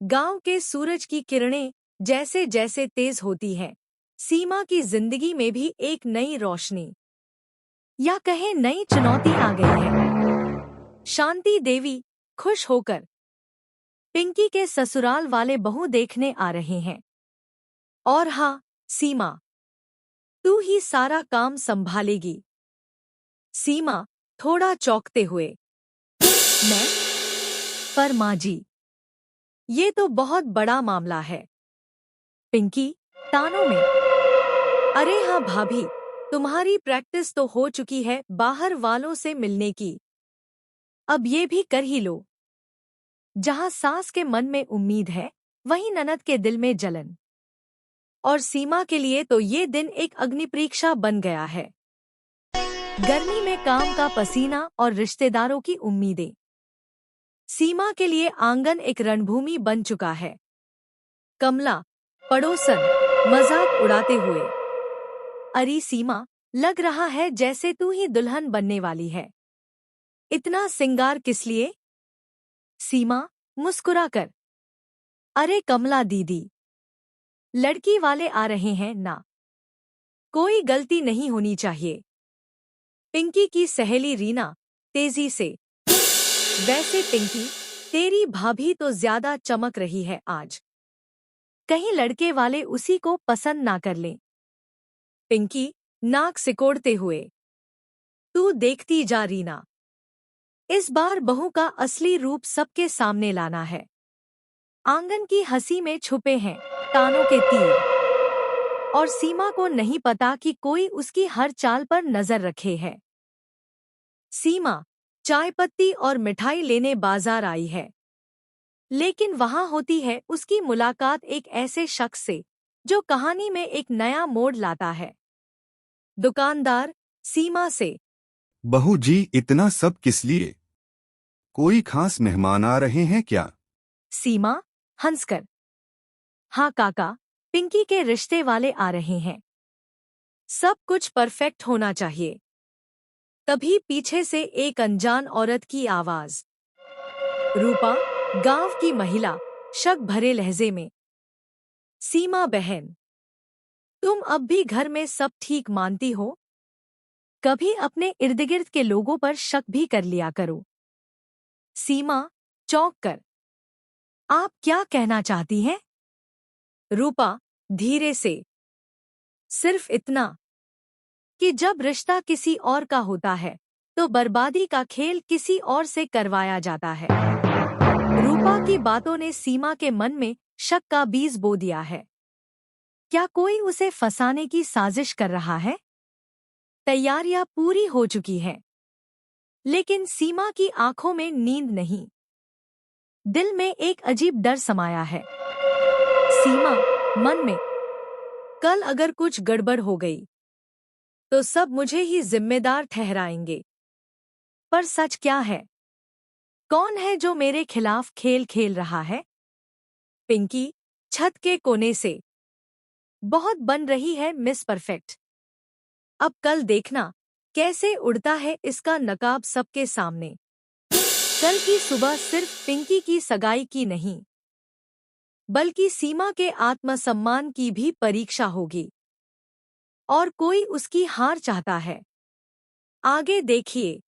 गांव के सूरज की किरणें जैसे जैसे तेज होती हैं, सीमा की जिंदगी में भी एक नई रोशनी या कहें नई चुनौती आ गई है। शांति देवी खुश होकर पिंकी के ससुराल वाले बहू देखने आ रहे हैं। और हाँ, सीमा, तू ही सारा काम संभालेगी। सीमा थोड़ा चौंकते हुए, मैं? पर माँ जी, ये तो बहुत बड़ा मामला है। पिंकी तानों में, अरे हाँ भाभी, तुम्हारी प्रैक्टिस तो हो चुकी है बाहर वालों से मिलने की, अब ये भी कर ही लो। जहाँ सास के मन में उम्मीद है, वहीं ननद के दिल में जलन। और सीमा के लिए तो ये दिन एक अग्निपरीक्षा बन गया है। गर्मी में काम का पसीना और रिश्तेदारों की उम्मीदें। सीमा के लिए आंगन एक रणभूमि बन चुका है। कमला पड़ोसन मजाक उड़ाते हुए, अरे सीमा, लग रहा है जैसे तू ही दुल्हन बनने वाली है। इतना सिंगार किस लिए? सीमा मुस्कुराकर, अरे कमला दीदी, लड़की वाले आ रहे हैं ना, कोई गलती नहीं होनी चाहिए। पिंकी की सहेली रीना तेजी से, वैसे पिंकी, तेरी भाभी तो ज्यादा चमक रही है आज, कहीं लड़के वाले उसी को पसंद ना कर लें। पिंकी नाक सिकोड़ते हुए, तू देखती जा रीना, इस बार बहू का असली रूप सबके सामने लाना है। आंगन की हंसी में छुपे हैं तानों के तीर, और सीमा को नहीं पता कि कोई उसकी हर चाल पर नजर रखे है। सीमा चाय पत्ती और मिठाई लेने बाजार आई है, लेकिन वहां होती है उसकी मुलाकात एक ऐसे शख्स से जो कहानी में एक नया मोड़ लाता है। दुकानदार सीमा से, बहू जी, इतना सब किस लिए? कोई खास मेहमान आ रहे हैं क्या? सीमा हंसकर, हाँ काका, पिंकी के रिश्ते वाले आ रहे हैं। सब कुछ परफेक्ट होना चाहिए। तभी पीछे से एक अनजान औरत की आवाज, रूपा, गांव की महिला, शक भरे लहजे में, सीमा बहन, तुम अब भी घर में सब ठीक मानती हो? कभी अपने इर्द गिर्द के लोगों पर शक भी कर लिया करो। सीमा चौंक कर, आप क्या कहना चाहती हैं? रूपा धीरे से, सिर्फ इतना कि जब रिश्ता किसी और का होता है तो बर्बादी का खेल किसी और से करवाया जाता है। रूपा की बातों ने सीमा के मन में शक का बीज बो दिया है। क्या कोई उसे फंसाने की साजिश कर रहा है? तैयारियां पूरी हो चुकी हैं, लेकिन सीमा की आंखों में नींद नहीं, दिल में एक अजीब डर समाया है। सीमा मन में, कल अगर कुछ गड़बड़ हो गई तो सब मुझे ही जिम्मेदार ठहराएंगे। पर सच क्या है? कौन है जो मेरे खिलाफ खेल खेल रहा है? पिंकी छत के कोने से, बहुत बन रही है मिस परफेक्ट। अब कल देखना कैसे उड़ता है इसका नकाब सबके सामने। कल की सुबह सिर्फ पिंकी की सगाई की नहीं, बल्कि सीमा के आत्मसम्मान की भी परीक्षा होगी। और कोई उसकी हार चाहता है? आगे देखिए।